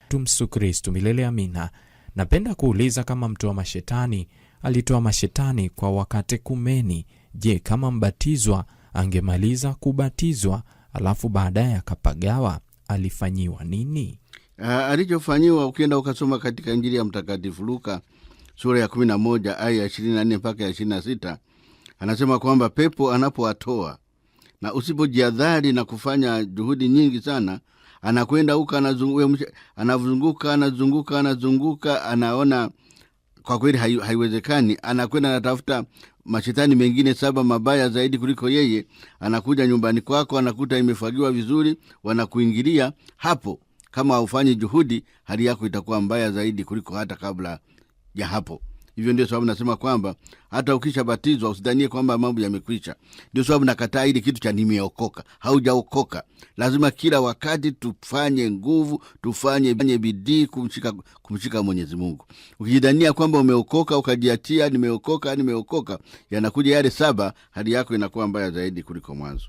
Tumsifu Kristo milele amina. Napenda kuuliza kama mtoa mashetani alitoa mashetani kwa wakati kumeni. Je, kama mbatizwa angemaliza kubatizwa alafu baadaye akapagawa, alifanyiwa nini? Alichofanyiwa, ukienda ukasoma katika Injili ya Mtakatifu Luka sura ya 11 aya ya 24 mpaka ya 26, anasema kwamba pepo anapowatoa na usipojiadhari na kufanya juhudi nyingi sana, anakwenda huko anazunguka, anaona kwa kweli haiwezekani, anakwenda anatafuta mashetani mengine 7 mabaya zaidi kuliko yeye. Anakuja nyumbani kwako, anakuta imefagiwa vizuri, wanakuingilia hapo. Kama haufanyi juhudi, hali yako itakuwa mbaya zaidi kuliko hata kabla ya hapo. Hivyo ndio sababu nasema kwamba hata ukishabatizwa usidhanie kwamba mambo yamekwisha. Ndio sababu nakataa ile kitu cha nimeokoka. Haujaokoka. Lazima kila wakati tufanye nguvu, tufanye bidii kumshika Mwenyezi Mungu. Ukijidhania kwamba umeokoka, ukajiachia nimeokoka, yanakuja yale 7, hali yako inakuwa mbaya zaidi kuliko mwanzo.